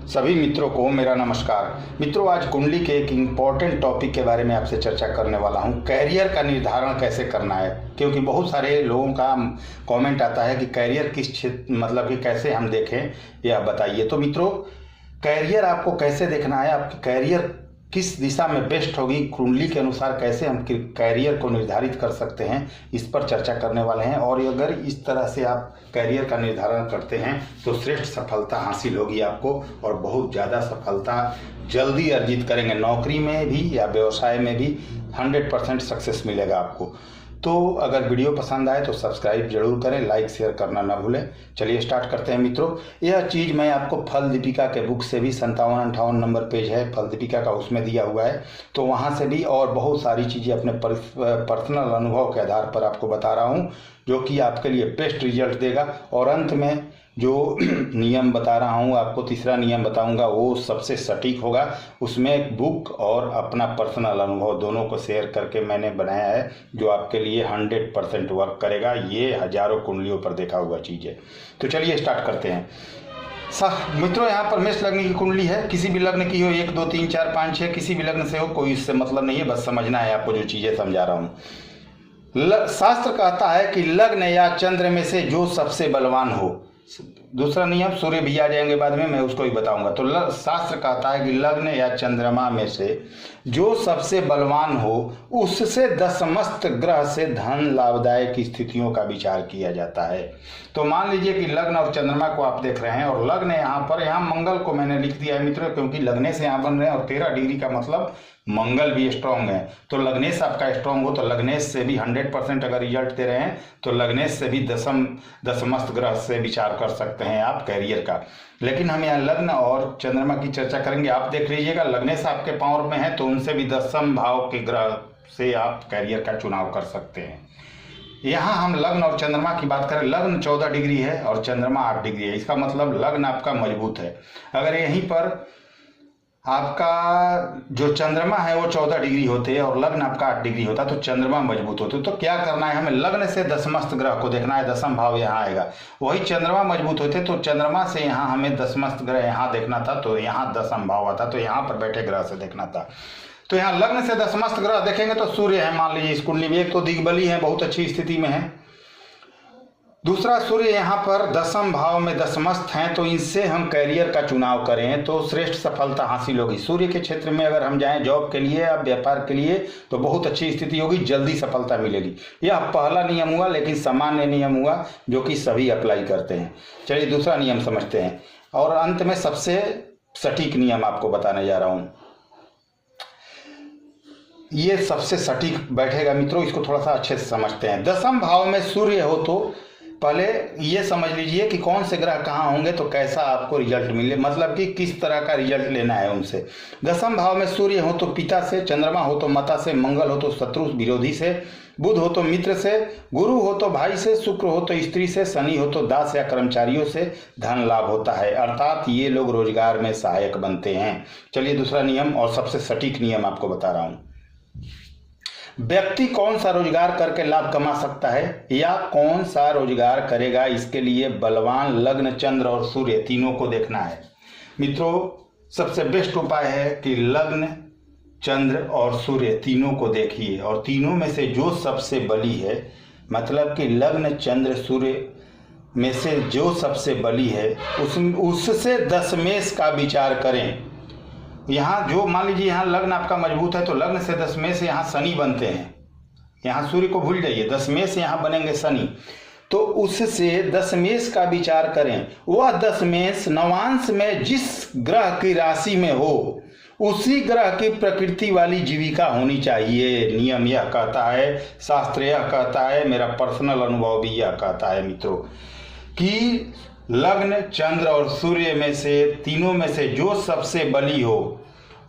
सभी मित्रों को मेरा नमस्कार। मित्रों, आज कुंडली के एक इम्पॉर्टेंट टॉपिक के बारे में आपसे चर्चा करने वाला हूं। कैरियर का निर्धारण कैसे करना है, क्योंकि बहुत सारे लोगों का कमेंट आता है कि कैरियर किस क्षेत्र मतलब कि कैसे हम देखें, यह बताइए। तो मित्रों, कैरियर आपको कैसे देखना है, आपकी कैरियर किस दिशा में बेस्ट होगी, कुंडली के अनुसार कैसे हम कैरियर को निर्धारित कर सकते हैं, इस पर चर्चा करने वाले हैं। और अगर इस तरह से आप कैरियर का निर्धारण करते हैं तो श्रेष्ठ सफलता हासिल होगी आपको, और बहुत ज़्यादा सफलता जल्दी अर्जित करेंगे। नौकरी में भी या व्यवसाय में भी 100% सक्सेस मिलेगा आपको। तो अगर वीडियो पसंद आए तो सब्सक्राइब जरूर करें, लाइक शेयर करना ना भूलें। चलिए स्टार्ट करते हैं मित्रों। यह चीज़ मैं आपको फल दीपिका के बुक से भी 57-58 नंबर पेज है फल दीपिका का, उसमें दिया हुआ है। तो वहाँ से भी और बहुत सारी चीज़ें अपने पर्सनल अनुभव के आधार पर आपको बता रहा हूँ, जो कि आपके लिए बेस्ट रिजल्ट देगा। और अंत में जो नियम बता रहा हूँ आपको, तीसरा नियम बताऊंगा, वो सबसे सटीक होगा। उसमें एक बुक और अपना पर्सनल अनुभव दोनों को शेयर करके मैंने बनाया है, जो आपके लिए 100% वर्क करेगा। ये हजारों कुंडलियों पर देखा हुआ चीज़ है। तो चलिए स्टार्ट करते हैं। मित्रों, यहाँ पर मेष लग्न की कुंडली है। किसी भी लग्न की हो, 1 2 3 4 5 6 किसी भी लग्न से हो, कोई इससे मतलब नहीं है, बस समझना है आपको जो चीज़ें समझा रहा हूँ। शास्त्र कहता है कि लग्न या चंद्र में से जो सबसे बलवान हो। दूसरा नियम सूर्य भी आ जाएंगे बाद में, मैं उसको ही बताऊंगा। तो शास्त्र कहता है कि लग्न या चंद्रमा में से जो सबसे बलवान हो, उससे दसमस्त ग्रह से धन लाभदायक स्थितियों का विचार किया जाता है। तो मान लीजिए कि लग्न और चंद्रमा को आप देख रहे हैं, और लग्न यहाँ मंगल को मैंने लिख दिया है मित्रों, क्योंकि लग्ने से यहाँ बन रहे हैं, और 13 डिग्री का मतलब मंगल भी स्ट्रांग है। तो लग्नेश आपका स्ट्रांग हो तो लग्नेश से भी 100% अगर रिजल्ट दे रहे हैं तो लग्नेश से भी दसमस्त ग्रह से विचार कर सकते हैं आप कैरियर का। लेकिन हम यहाँ लग्न और चंद्रमा की चर्चा करेंगे। आप देख लीजिएगा, लग्नेश आपके पावर में है तो उनसे भी दसम भाव के ग्रह से आप कैरियर का चुनाव कर सकते हैं। यहाँ हम लग्न और चंद्रमा की बात करें, लग्न 14 डिग्री है और चंद्रमा 8 डिग्री है। इसका मतलब लग्न आपका मजबूत है। अगर यहीं पर आपका जो चंद्रमा है वो 14 डिग्री होते हैं और लग्न आपका 8 डिग्री होता तो चंद्रमा मजबूत होते। तो क्या करना है, हमें लग्न से दसमस्त ग्रह को देखना है, दसम भाव यहाँ आएगा। वही चंद्रमा मजबूत होते तो चंद्रमा से यहाँ हमें दसमस्त ग्रह यहाँ देखना था, तो यहाँ दसम भाव आता, तो यहाँ पर बैठे ग्रह से देखना था। तो यहाँ लग्न से दसमस्त ग्रह देखेंगे तो सूर्य है, मान लीजिए इस कुंडली में, एक तो दिग्बली है, बहुत अच्छी स्थिति में है। दूसरा सूर्य यहाँ पर दसम भाव में दसमस्त हैं, तो इनसे हम कैरियर का चुनाव करें तो श्रेष्ठ सफलता हासिल होगी। सूर्य के क्षेत्र में अगर हम जाएं जॉब के लिए या व्यापार के लिए तो बहुत अच्छी स्थिति होगी, जल्दी सफलता मिलेगी। यह पहला नियम हुआ, लेकिन सामान्य नियम हुआ जो कि सभी अप्लाई करते हैं। चलिए दूसरा नियम समझते हैं, और अंत में सबसे सटीक नियम आपको बताने जा रहा हूँ। ये सबसे सटीक बैठेगा मित्रों, इसको थोड़ा सा अच्छे से समझते हैं। दसम भाव में सूर्य हो तो पहले ये समझ लीजिए कि कौन से ग्रह कहाँ होंगे तो कैसा आपको रिजल्ट मिले, मतलब कि किस तरह का रिजल्ट लेना है उनसे। दसम भाव में सूर्य हो तो पिता से, चंद्रमा हो तो माता से, मंगल हो तो शत्रु विरोधी से, बुध हो तो मित्र से, गुरु हो तो भाई से, शुक्र हो तो स्त्री से, शनि हो तो दास या कर्मचारियों से धन लाभ होता है, अर्थात ये लोग रोजगार में सहायक बनते हैं। चलिए दूसरा नियम और सबसे सटीक नियम आपको बता रहा हूँ। व्यक्ति कौन सा रोजगार करके लाभ कमा सकता है या कौन सा रोजगार करेगा, इसके लिए बलवान लग्न, चंद्र और सूर्य तीनों को देखना है। मित्रों, सबसे बेस्ट उपाय है कि लग्न, चंद्र और सूर्य तीनों को देखिए, और तीनों में से जो सबसे बली है, मतलब कि लग्न, चंद्र, सूर्य में से जो सबसे बली है उससे दशमेश का विचार करें। यहाँ जो मान लीजिए यहाँ लग्न आपका मजबूत है तो लग्न से दशमेश यहाँ शनि बनते हैं। यहाँ सूर्य को भूल जाइए, दशमेश यहाँ बनेंगे शनि। तो उससे दशमेश का विचार करें। वह दशमेश नवांश में जिस ग्रह की राशि में हो उसी ग्रह की प्रकृति वाली जीविका होनी चाहिए। नियम यह कहता है, शास्त्र यह कहता है, मेरा पर्सनल अनुभव भी यह कहता है मित्रों, कि लग्न, चंद्र और सूर्य में से तीनों में से जो सबसे बली हो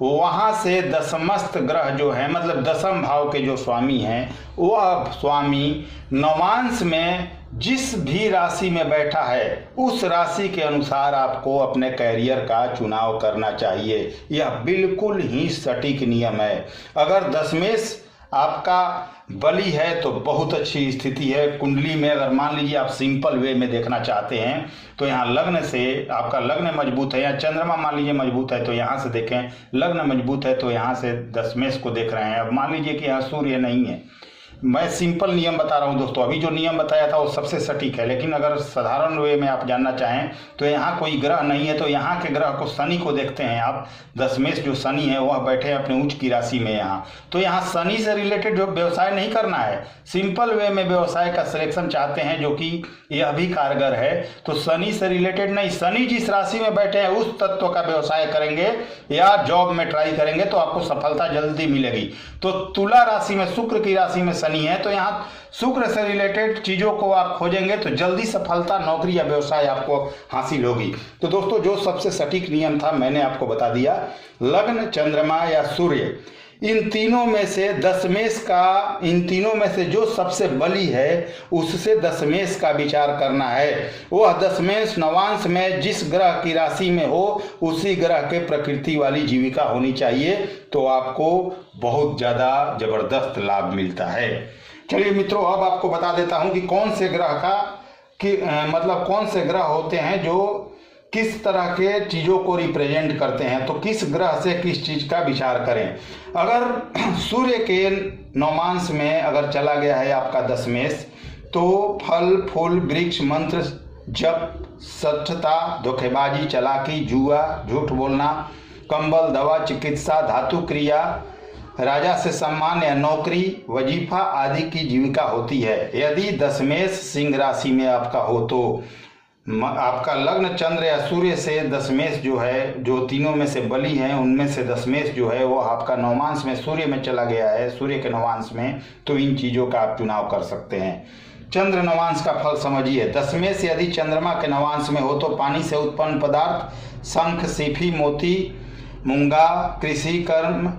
वहां से दसमस्त ग्रह जो है, मतलब दसम भाव के जो स्वामी हैं, वह स्वामी नवांश में जिस भी राशि में बैठा है उस राशि के अनुसार आपको अपने कैरियर का चुनाव करना चाहिए। यह बिल्कुल ही सटीक नियम है। अगर दशमेश आपका बली है तो बहुत अच्छी स्थिति है। कुंडली में अगर मान लीजिए आप सिंपल वे में देखना चाहते हैं तो यहाँ लग्न से आपका लग्न मजबूत है, या चंद्रमा मान लीजिए मजबूत है तो यहाँ से देखें, लग्न मजबूत है तो यहाँ से दशमेश को देख रहे हैं। अब मान लीजिए कि यहाँ सूर्य नहीं है, मैं सिंपल नियम बता रहा हूँ दोस्तों, अभी जो नियम बताया था वो सबसे सटीक है, लेकिन अगर साधारण वे में आप जानना चाहें तो यहाँ कोई ग्रह नहीं है तो यहाँ के ग्रह को शनि को देखते हैं आप। दशमेश जो शनि है वह बैठे हैं अपने उच्च की राशि में यहाँ, तो यहाँ शनि से रिलेटेड जो व्यवसाय नहीं करना है, सिंपल वे में व्यवसाय का सिलेक्शन चाहते हैं जो कि यह भी कारगर है, तो शनि से रिलेटेड नहीं, शनि जिस राशि में बैठे हैं उस तत्व का व्यवसाय करेंगे या जॉब में ट्राई करेंगे तो आपको सफलता जल्दी मिलेगी। तो तुला राशि में, शुक्र की राशि में शनि है तो यहाँ शुक्र से रिलेटेड चीजों को आप खोजेंगे तो जल्दी सफलता, नौकरी या व्यवसाय आपको हासिल होगी। तो दोस्तों जो सबसे सटीक नियम था मैंने आपको बता दिया। लग्न, चंद्रमा या सूर्य, इन तीनों में से दशमेश का, इन तीनों में से जो सबसे बली है उससे दशमेश का विचार करना है। वह दशमेश नवांश में जिस ग्रह की राशि में हो उसी ग्रह के प्रकृति वाली जीविका होनी चाहिए, तो आपको बहुत ज़्यादा जबरदस्त लाभ मिलता है। चलिए मित्रों, अब आपको बता देता हूं कि कौन से ग्रह मतलब कौन से ग्रह होते हैं जो किस तरह के चीज़ों को रिप्रेजेंट करते हैं, तो किस ग्रह से किस चीज़ का विचार करें। अगर सूर्य के नौमांश में अगर चला गया है आपका दशमेश, तो फल फूल वृक्ष, मंत्र जप, सठता, धोखेबाजी, चालाकी, जुआ, झूठ बोलना, कंबल, दवा, चिकित्सा, धातु क्रिया, राजा से सम्मान या नौकरी, वजीफा आदि की जीविका होती है। यदि दशमेश सिंह राशि में आपका हो तो आपका लग्न चंद्र या सूर्य से दशमेश जो है, जो तीनों में से बली हैं उनमें से दशमेश जो है वो आपका नौमांश में सूर्य में चला गया है, सूर्य के नौमांश में, तो इन चीज़ों का आप चुनाव कर सकते हैं। चंद्र नवांश का फल समझिए। दशमेश यदि चंद्रमा के नवांश में हो तो पानी से उत्पन्न पदार्थ, शंख, सीफी, मोती, मूंगा, कृषि कर्म,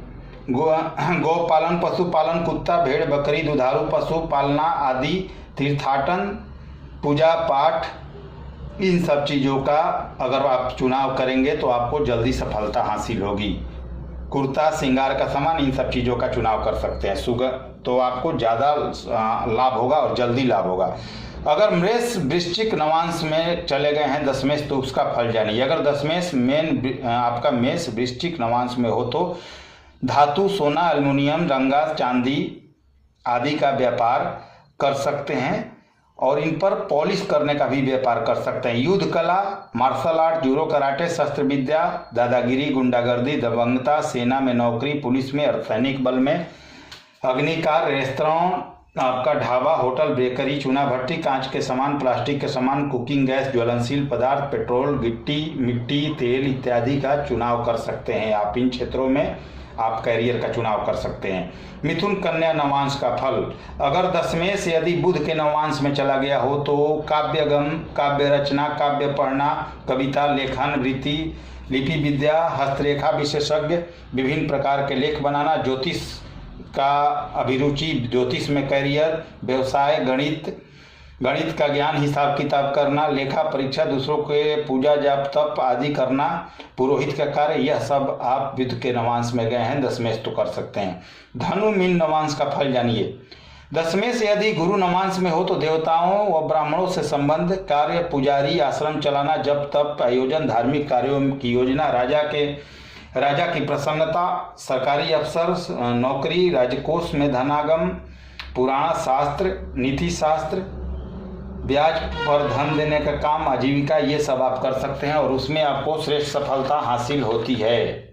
गौपालन, पशुपालन, कुत्ता, भेड़, बकरी, दुधारू पशु पालना आदि, तीर्थाटन, पूजा पाठ, इन सब चीज़ों का अगर आप चुनाव करेंगे तो आपको जल्दी सफलता हासिल होगी। कुर्ता, श्रृंगार का सामान, इन सब चीज़ों का चुनाव कर सकते हैं, सुगर, तो आपको ज़्यादा लाभ होगा और जल्दी लाभ होगा। अगर मेष वृश्चिक नवांश में चले गए हैं दशमेश तो उसका फल जानिए। अगर दशमेश आपका मेष वृश्चिक नवांश में हो तो धातु, सोना, एल्युमिनियम, रंगा, चांदी आदि का व्यापार कर सकते हैं और इन पर पॉलिश करने का भी व्यापार कर सकते हैं। युद्ध कला, मार्शल आर्ट, जूडो, कराटे, शस्त्र विद्या, दादागिरी, गुंडागर्दी, दबंगता, सेना में नौकरी, पुलिस में, अर्धसैनिक बल में, अग्निकार, रेस्तरां, आपका ढाबा, होटल, बेकरी, चूना भट्टी, कांच के सामान, प्लास्टिक के सामान, कुकिंग गैस, ज्वलनशील पदार्थ, पेट्रोल, गिट्टी, मिट्टी, तेल इत्यादि का चुनाव कर सकते हैं। आप इन क्षेत्रों में आप कैरियर का चुनाव कर सकते हैं। मिथुन, कन्या नवांश का फल, अगर दशमेश यदि बुध के नवांश में चला गया हो तो काव्यगम, काव्य रचना, काव्य पढ़ना, कविता, लेखन, वृत्ति, लिपि विद्या, हस्तरेखा विशेषज्ञ, विभिन्न प्रकार के लेख बनाना, ज्योतिष का अभिरुचि, ज्योतिष में कैरियर, व्यवसाय, गणित का ज्ञान, हिसाब किताब करना, लेखा परीक्षा, दूसरों के पूजा जाप तप आदि करना, पुरोहित का कार्य, यह सब आप बुध के नवांश में गए हैं दशमेश तो कर सकते हैं। धनु, मीन नवांश का फल जानिए। दशमेश यदि गुरु नवांश में हो तो देवताओं व ब्राह्मणों से संबंध, कार्य, पुजारी, आश्रम चलाना, जप तप आयोजन, धार्मिक कार्यों की योजना, राजा की प्रसन्नता, सरकारी अफसर, नौकरी, राजकोष में धनागम, पुराण शास्त्र, नीति शास्त्र, ब्याज पर धन देने का काम, आजीविका, ये सब आप कर सकते हैं और उसमें आपको श्रेष्ठ सफलता हासिल होती है।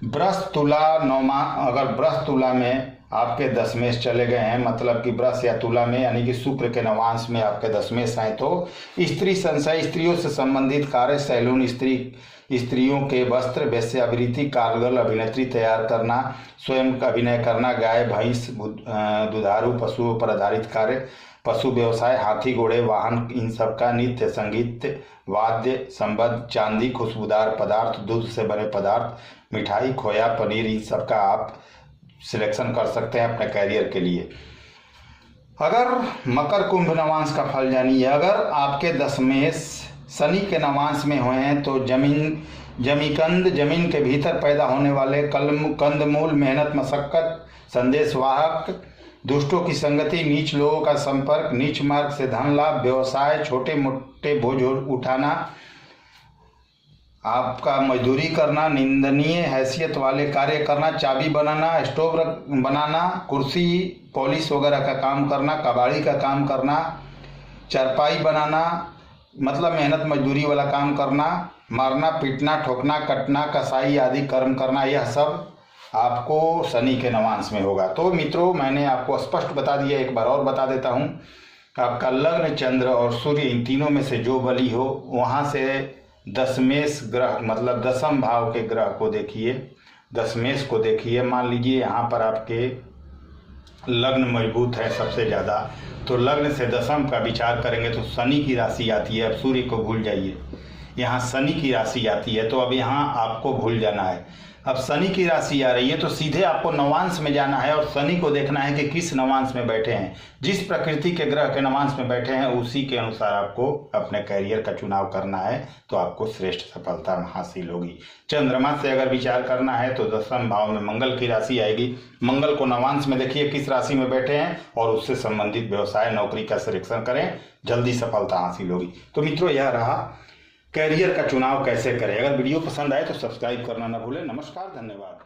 वृष, तुला, नौमा, अगर वृष तुला में आपके दशमेश चले गए हैं, मतलब कि वृष या तुला में यानी कि शुक्र के नवांश में आपके दशमेश हैं, तो स्त्री संशय, स्त्रियों से संबंधित कार्य, सैलून, स्त्रियों के वस्त्र, वेश्यावृत्ति, कारगल, अभिनेत्री तैयार करना, स्वयं का अभिनय करना, गाय भैंस, दुधारू पशुओं पर आधारित कार्य, पशु व्यवसाय, हाथी घोड़े वाहन, इन सब का, नृत्य संगीत वाद्य संबद्ध, चांदी, खुशबूदार पदार्थ, दूध से बने पदार्थ, मिठाई, खोया, पनीर, इन सब का आप सिलेक्शन कर सकते हैं अपने कैरियर के लिए। अगर मकर कुंभ नवांश का फल जानिए। अगर आपके दशमेश शनि के नवांश में हुए हैं तो जमीन के भीतर पैदा होने वाले कंदमूल, मेहनत, मशक्कत, संदेशवाहक, दुष्टों की संगति, नीच लोगों का संपर्क, नीच मार्ग से धन लाभ, व्यवसाय, छोटे मोटे बोझ उठाना, आपका मजदूरी करना, निंदनीय हैसियत वाले कार्य करना, चाबी बनाना, स्टोव बनाना, कुर्सी पॉलिश वगैरह का काम करना, कबाड़ी का काम करना, चारपाई बनाना, मतलब मेहनत मजदूरी वाला काम करना, मारना पीटना, ठोकना कटना, कसाई आदि कर्म करना, यह सब आपको शनि के नवांश में होगा। तो मित्रों, मैंने आपको स्पष्ट बता दिया, एक बार और बता देता हूँ। आपका लग्न, चंद्र और सूर्य, इन तीनों में से जो बली हो, वहाँ से दशमेश ग्रह मतलब दसम भाव के ग्रह को देखिए, दशमेश को देखिए। मान लीजिए यहाँ पर आपके लग्न मजबूत है सबसे ज़्यादा, तो लग्न से दसम का विचार करेंगे तो शनि की राशि आती है। अब सूर्य को भूल जाइए, यहाँ शनि की राशि आती है, तो अब यहाँ आपको भूल जाना है। अब शनि की राशि आ रही है तो सीधे आपको नवांश में जाना है और शनि को देखना है कि किस नवांश में बैठे हैं। जिस प्रकृति के ग्रह के नवांश में बैठे हैं उसी के अनुसार आपको अपने कैरियर का चुनाव करना है, तो आपको श्रेष्ठ सफलता हासिल होगी। चंद्रमा से अगर विचार करना है तो दसम भाव में मंगल की राशि आएगी। मंगल को नवांश में देखिए किस राशि में बैठे हैं और उससे संबंधित व्यवसाय नौकरी का सिलेक्शन करें, जल्दी सफलता हासिल होगी। तो मित्रों, यह रहा कैरियर का चुनाव कैसे करें। अगर वीडियो पसंद आए तो सब्सक्राइब करना न भूलें। नमस्कार, धन्यवाद।